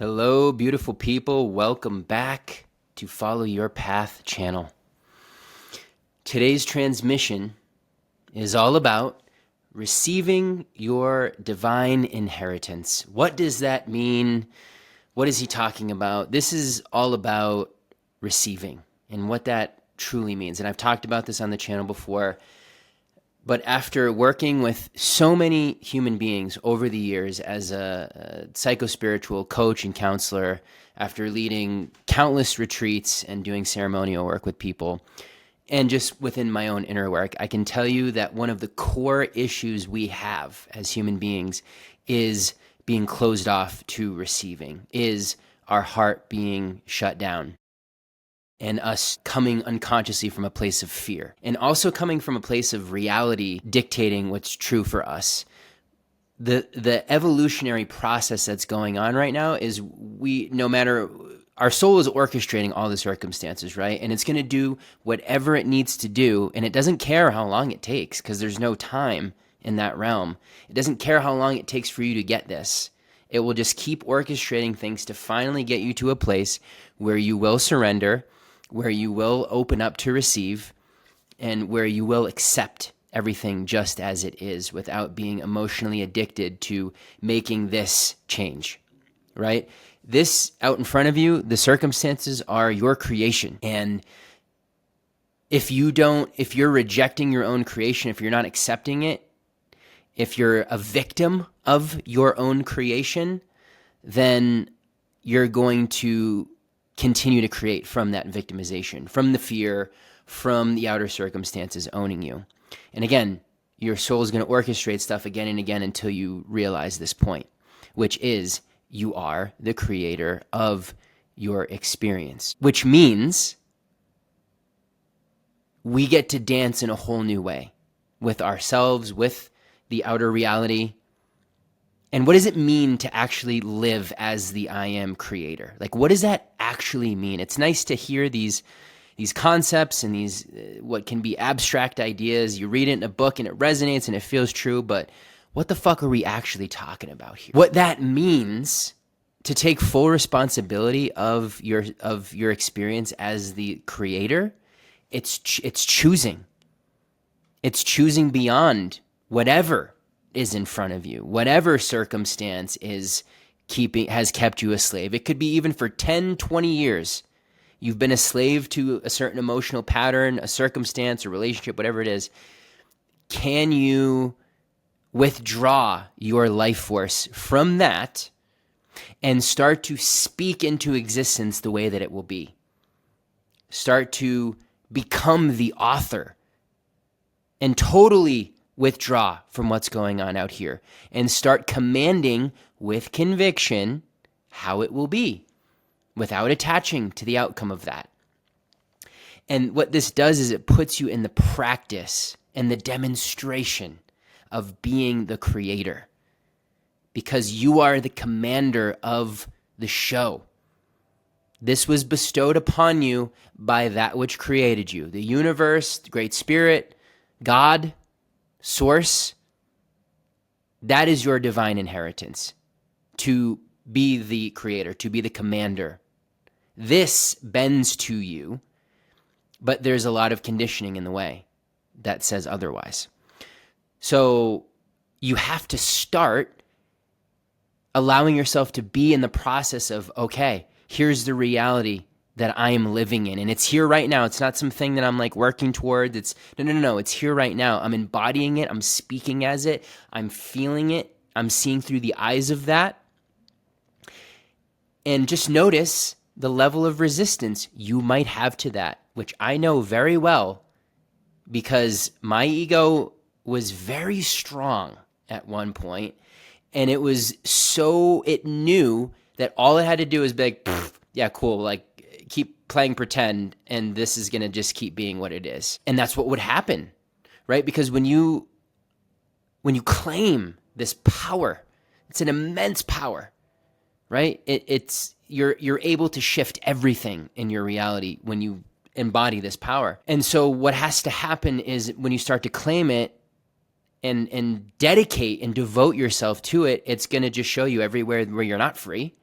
Hello, beautiful people. Welcome back to Follow Your Path channel. Today's transmission is all about receiving your divine inheritance. What does that mean? What is he talking about? This is all about receiving and what that truly means. And I've talked about this on the channel before. But after working with so many human beings over the years as a psychospiritual coach and counselor, after leading countless retreats and doing ceremonial work with people, and just within my own inner work, I can tell you that one of the core issues we have as human beings is being closed off to receiving, is our heart being shut down, and us coming unconsciously from a place of fear, and also coming from a place of reality dictating what's true for us. The evolutionary process that's going on right now is our soul is orchestrating all the circumstances, right? And it's going to do whatever it needs to do, and it doesn't care how long it takes because there's no time in that realm. It doesn't care how long it takes for you to get this. It will just keep orchestrating things to finally get you to a place where you will surrender, where you will open up to receive, and where you will accept everything just as it is without being emotionally addicted to making this change, right? This out in front of you, the circumstances are your creation. And if you're rejecting your own creation, if you're not accepting it, if you're a victim of your own creation, then you're going to continue to create from that victimization, from the fear, from the outer circumstances owning you. And again, your soul is going to orchestrate stuff again and again until you realize this point, which is you are the creator of your experience, which means we get to dance in a whole new way with ourselves, with the outer reality. And what does it mean to actually live as the I am creator? Like, what does that actually mean? It's nice to hear these concepts and these what can be abstract ideas. You read it in a book and it resonates and it feels true, but what the fuck are we actually talking about here? What that means to take full responsibility of your experience as the creator, it's choosing. It's choosing beyond whatever is in front of you, whatever circumstance has kept you a slave. It could be even for 10, 20 years. You've been a slave to a certain emotional pattern, a circumstance, a relationship, whatever it is. Can you withdraw your life force from that and start to speak into existence the way that it will be? Start to become the author and totally withdraw from what's going on out here and start commanding with conviction how it will be without attaching to the outcome of that. And what this does is it puts you in the practice and the demonstration of being the creator, because you are the commander of the show. This was bestowed upon you by that which created you, the universe, the Great Spirit, God, Source. That is your divine inheritance, to be the creator, to be the commander. This bends to you, but there's a lot of conditioning in the way that says otherwise. So you have to start allowing yourself to be in the process of, okay, here's the reality that I am living in. And it's here right now. It's not something that I'm like working towards. It's no. It's here right now. I'm embodying it. I'm speaking as it. I'm feeling it. I'm seeing through the eyes of that. And just notice the level of resistance you might have to that, which I know very well because my ego was very strong at one point, and it knew that all it had to do was be like, yeah, cool, like keep playing pretend, and this is going to just keep being what it is. And that's what would happen, right? Because when you claim this power, it's an immense power, right? You're able to shift everything in your reality when you embody this power. And so what has to happen is when you start to claim it and dedicate and devote yourself to it, it's going to just show you everywhere where you're not free.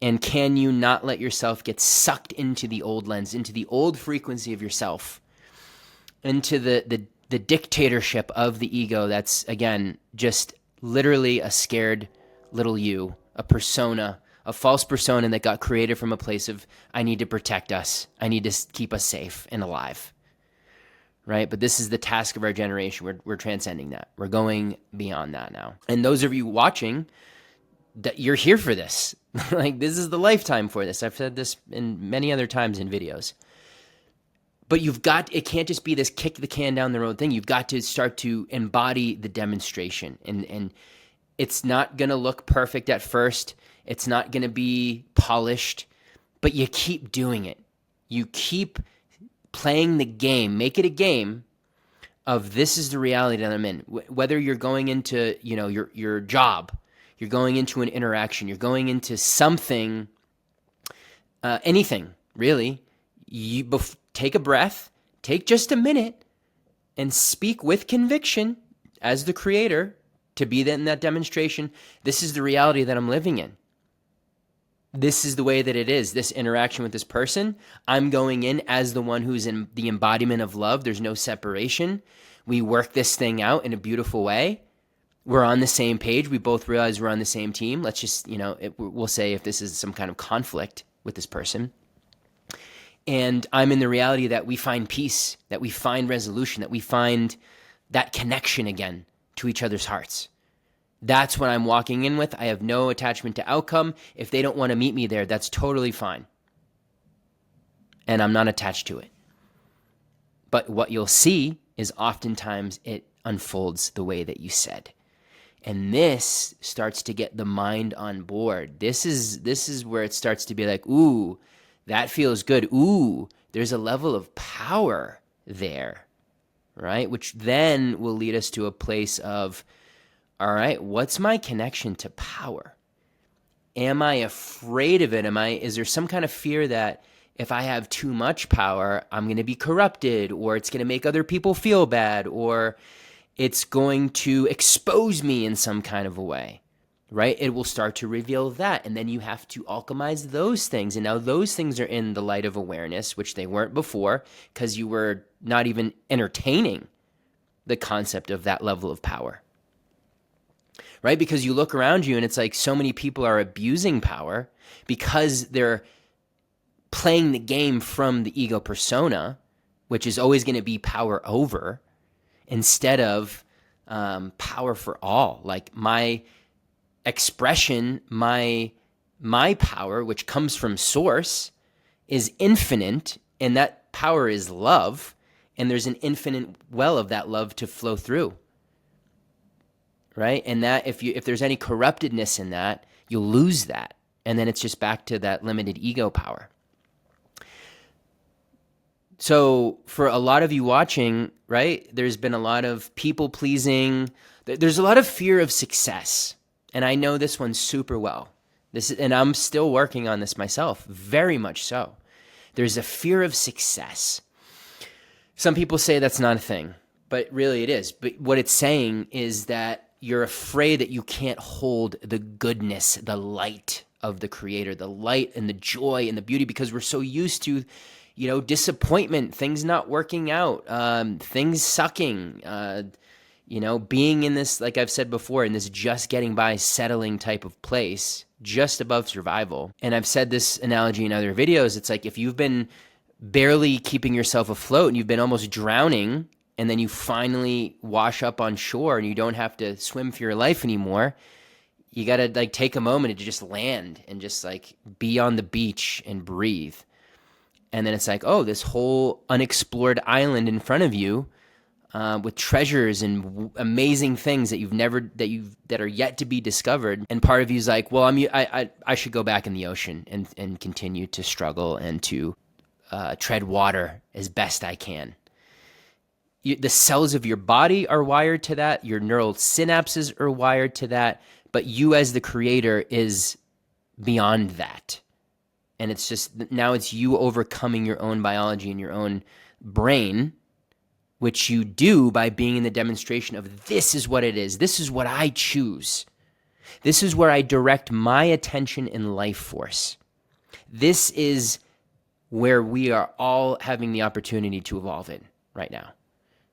And can you not let yourself get sucked into the old lens, into the old frequency of yourself, into the dictatorship of the ego that's, again, just literally a scared little you, a persona, a false persona that got created from a place of, I need to protect us. I need to keep us safe and alive, right? But this is the task of our generation. We're transcending that. We're going beyond that now. And those of you watching, that you're here for this. Like, this is the lifetime for this. I've said this in many other times in videos. But it can't just be this kick the can down the road thing. You've got to start to embody the demonstration. And it's not going to look perfect at first. It's not going to be polished, but you keep doing it. You keep playing the game. Make it a game of, this is the reality that I'm in. Whether you're going into, your job, you're going into an interaction, you're going into something, anything, really. Take a breath, take just a minute, and speak with conviction as the creator to be in that demonstration. This is the reality that I'm living in. This is the way that it is. This interaction with this person, I'm going in as the one who's in the embodiment of love. There's no separation. We work this thing out in a beautiful way. We're on the same page. We both realize we're on the same team. Let's just, we'll say if this is some kind of conflict with this person. And I'm in the reality that we find peace, that we find resolution, that we find that connection again to each other's hearts. That's what I'm walking in with. I have no attachment to outcome. If they don't want to meet me there, that's totally fine. And I'm not attached to it. But what you'll see is oftentimes it unfolds the way that you said. And this starts to get the mind on board. This is where it starts to be like, ooh, that feels good. Ooh, there's a level of power there, right? Which then will lead us to a place of, all right, what's my connection to power? Am I afraid of it? Is there some kind of fear that if I have too much power, I'm going to be corrupted, or it's going to make other people feel bad, or it's going to expose me in some kind of a way, right? It will start to reveal that. And then you have to alchemize those things. And now those things are in the light of awareness, which they weren't before because you were not even entertaining the concept of that level of power, right? Because you look around you and it's like so many people are abusing power because they're playing the game from the ego persona, which is always going to be power over, instead of power for all. Like my expression, my power, which comes from source, is infinite, and that power is love, and there's an infinite well of that love to flow through, right? And that if there's any corruptedness in that, you'll lose that, and then it's just back to that limited ego power. So for a lot of you watching, right, there's been a lot of people pleasing. There's a lot of fear of success. And I know this one super well. And I'm still working on this myself, very much so. There's a fear of success. Some people say that's not a thing, but really it is. But what it's saying is that you're afraid that you can't hold the goodness, the light of the Creator, the light and the joy and the beauty, because we're so used to disappointment, things not working out, things sucking, being in this, like I've said before, in this just getting by, settling type of place, just above survival. And I've said this analogy in other videos. It's like if you've been barely keeping yourself afloat and you've been almost drowning, and then you finally wash up on shore and you don't have to swim for your life anymore, you got to take a moment to just land and just be on the beach and breathe. And then it's like, oh, this whole unexplored island in front of you, with treasures and amazing things that are yet to be discovered. And part of you is like, well, I should go back in the ocean and continue to struggle and to tread water as best I can. The cells of your body are wired to that. Your neural synapses are wired to that. But you as the creator is beyond that. And it's just, now it's you overcoming your own biology and your own brain, which you do by being in the demonstration of, this is what it is. This is what I choose. This is where I direct my attention and life force. This is where we are all having the opportunity to evolve in right now,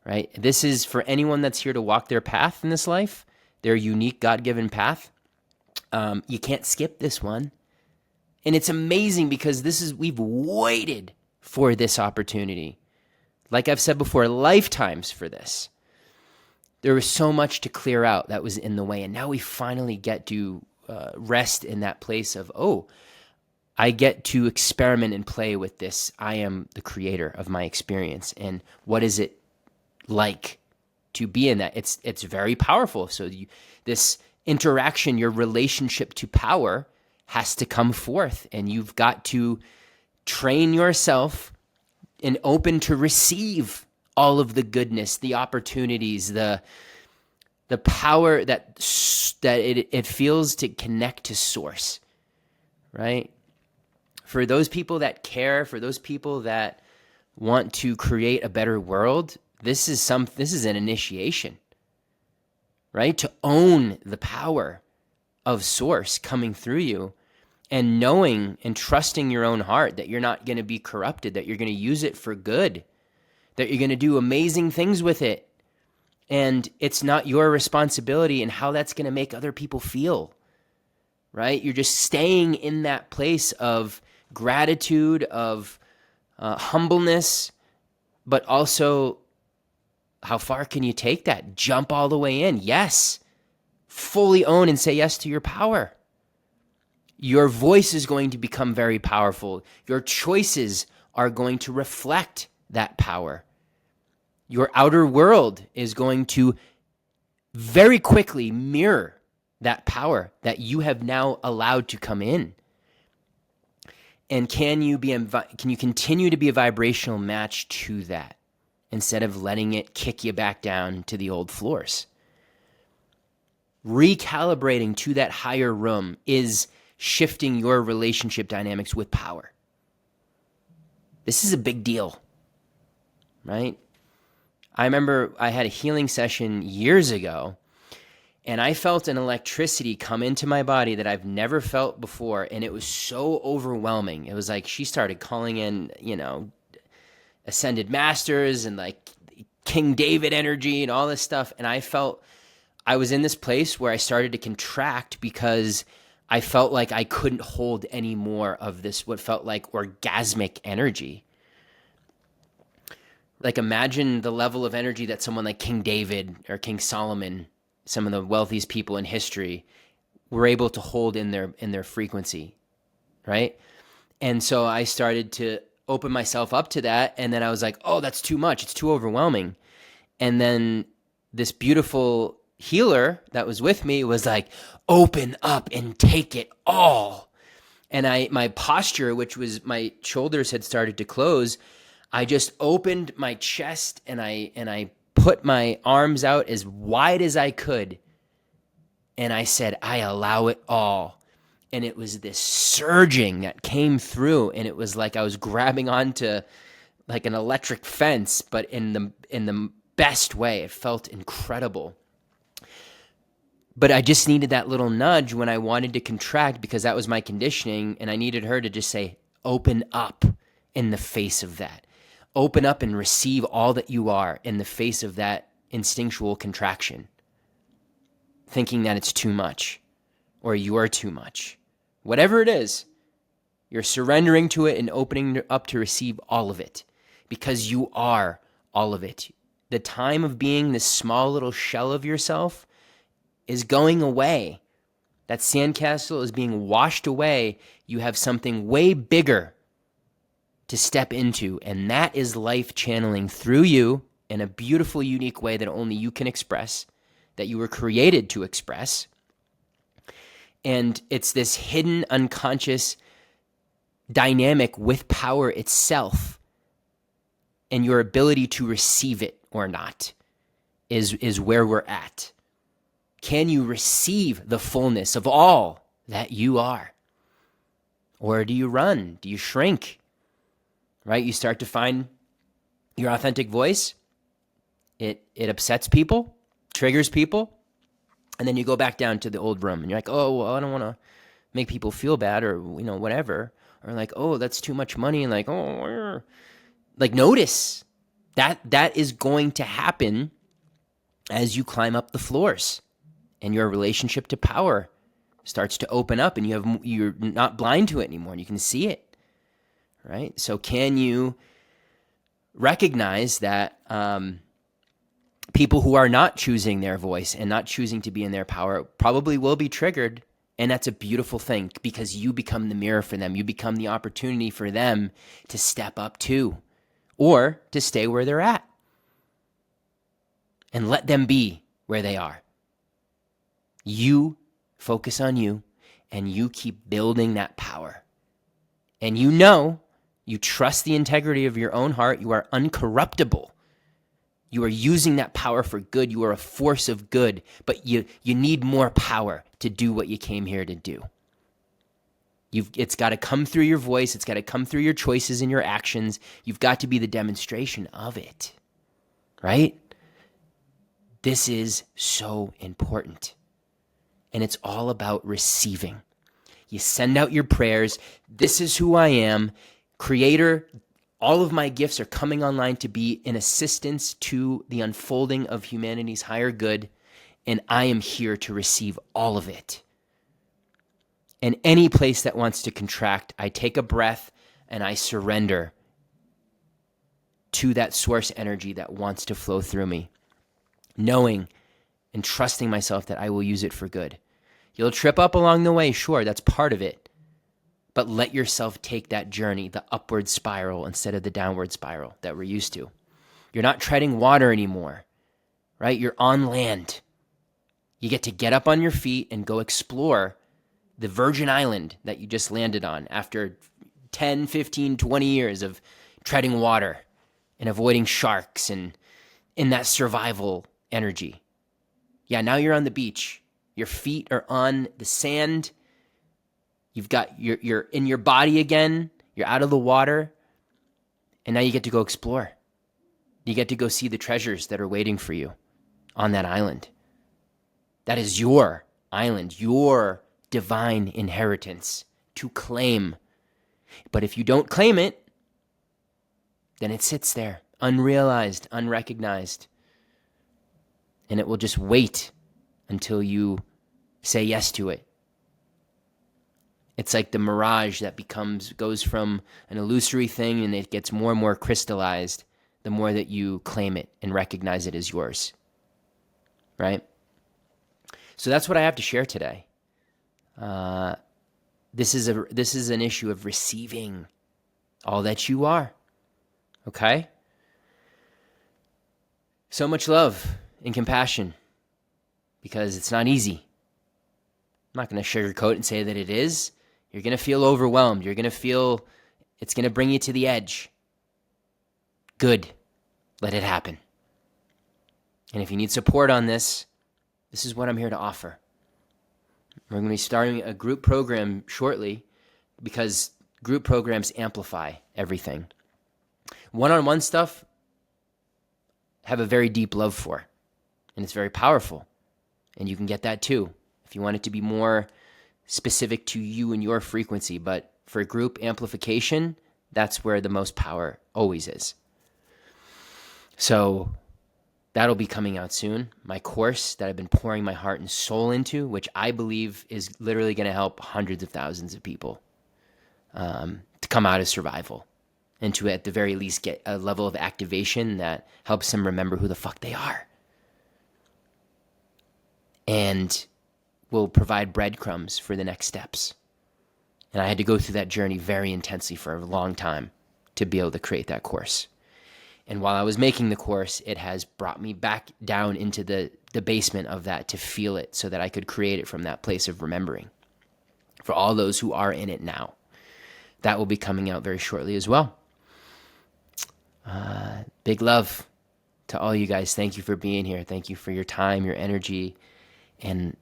right? This is for anyone that's here to walk their path in this life, their unique God-given path. You can't skip this one. And it's amazing because we've waited for this opportunity. Like I've said before, lifetimes for this. There was so much to clear out that was in the way. And now we finally get to rest in that place of, I get to experiment and play with this. I am the creator of my experience. And what is it like to be in that? It's very powerful. So this interaction, your relationship to power has to come forth. And you've got to train yourself and open to receive all of the goodness, the opportunities, the power that it feels to connect to source, right? For those people that care, for those people that want to create a better world, this is an initiation, right? To own the power of source coming through you and knowing and trusting your own heart that you're not going to be corrupted, that you're going to use it for good, that you're going to do amazing things with it. And it's not your responsibility and how that's going to make other people feel, right? You're just staying in that place of gratitude, of humbleness, but also how far can you take that? Jump all the way in. Yes. Fully own and say yes to your power. Your voice is going to become very powerful. Your choices are going to reflect that power. Your outer world is going to very quickly mirror that power that you have now allowed to come in. And can you continue to be a vibrational match to that instead of letting it kick you back down to the old floors? Recalibrating to that higher room is shifting your relationship dynamics with power. This is a big deal, right? I remember I had a healing session years ago, and I felt an electricity come into my body that I've never felt before, and it was so overwhelming. It was like she started calling in, ascended masters and like King David energy and all this stuff, and I felt I was in this place where I started to contract because I felt like I couldn't hold any more of this, what felt like orgasmic energy. Like imagine the level of energy that someone like King David or King Solomon, some of the wealthiest people in history, were able to hold in their frequency, right? And so I started to open myself up to that, and then I was like, oh, that's too much. It's too overwhelming. And then this beautiful healer that was with me was like, open up and take it all. And my posture, which was my shoulders had started to close, I just opened my chest and I put my arms out as wide as I could. And I said, I allow it all. And it was this surging that came through, and it was like I was grabbing onto like an electric fence, but in the best way. It felt incredible. But I just needed that little nudge when I wanted to contract, because that was my conditioning, and I needed her to just say, open up in the face of that. Open up and receive all that you are in the face of that instinctual contraction, thinking that it's too much or you're too much. Whatever it is, you're surrendering to it and opening up to receive all of it, because you are all of it. The time of being this small little shell of yourself is going away. That sandcastle is being washed away. You have something way bigger to step into, and that is life channeling through you in a beautiful, unique way that only you can express, that you were created to express. And it's this hidden, unconscious dynamic with power itself, and your ability to receive it or not is where we're at. Can you receive the fullness of all that you are? Or do you run? Do you shrink? Right? You start to find your authentic voice. It upsets people, triggers people. And then you go back down to the old room and you're like, oh, well, I don't want to make people feel bad or, whatever. Or like, oh, that's too much money. And like, oh, like notice that is going to happen as you climb up the floors and your relationship to power starts to open up and you're not blind to it anymore and you can see it, right? So can you recognize that people who are not choosing their voice and not choosing to be in their power probably will be triggered, and that's a beautiful thing because you become the mirror for them. You become the opportunity for them to step up too, or to stay where they're at and let them be where they are. You focus on you and you keep building that power. And you trust the integrity of your own heart. You are uncorruptible. You are using that power for good. You are a force of good, but you need more power to do what you came here to do. It's got to come through your voice. It's got to come through your choices and your actions. You've got to be the demonstration of it, right? This is so important. And it's all about receiving. You send out your prayers. This is who I am. Creator, all of my gifts are coming online to be an assistance to the unfolding of humanity's higher good, and I am here to receive all of it. And any place that wants to contract, I take a breath and I surrender to that source energy that wants to flow through me, knowing and trusting myself that I will use it for good. You'll trip up along the way, sure, that's part of it. But let yourself take that journey, the upward spiral instead of the downward spiral that we're used to. You're not treading water anymore, right? You're on land. You get to get up on your feet and go explore the virgin island that you just landed on after 10, 15, 20 years of treading water and avoiding sharks and in that survival energy. Yeah, now you're on the beach. Your feet are on the sand. You've got you're in your body again. You're out of the water. And now you get to go explore. You get to go see the treasures that are waiting for you on that island. That is your island, your divine inheritance to claim. But if you don't claim it, then it sits there, unrealized, unrecognized. And it will just wait until you say yes to it. It's like the mirage that goes from an illusory thing and it gets more and more crystallized the more that you claim it and recognize it as yours. Right? So that's what I have to share today. This is an issue of receiving all that you are. Okay? So much love and compassion because it's not easy. I'm not going to sugarcoat and say that it is. You're going to feel overwhelmed. You're going to feel it's going to bring you to the edge. Good. Let it happen. And if you need support on this, this is what I'm here to offer. We're going to be starting a group program shortly because group programs amplify everything. One-on-one stuff, have a very deep love for, and it's very powerful. And you can get that too if you want it to be more specific to you and your frequency. But for group amplification, that's where the most power always is. So that'll be coming out soon. My course that I've been pouring my heart and soul into, which I believe is literally going to help hundreds of thousands of people to come out of survival and to, at the very least, get a level of activation that helps them remember who the fuck they are. And will provide breadcrumbs for the next steps. And I had to go through that journey very intensely for a long time to be able to create that course. And while I was making the course, it has brought me back down into the basement of that to feel it so that I could create it from that place of remembering. For all those who are in it now. That will be coming out very shortly as well. Big love to all you guys. Thank you for being here. Thank you for your time, your energy. And,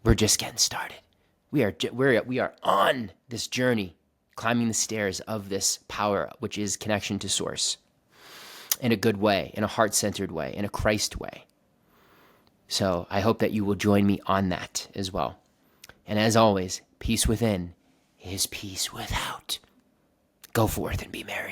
we're just getting started. We are on this journey, climbing the stairs of this power, which is connection to source, in a good way, in a heart-centered way, in a Christ way. So I hope that you will join me on that as well. And as always, peace within is peace without. Go forth and be merry.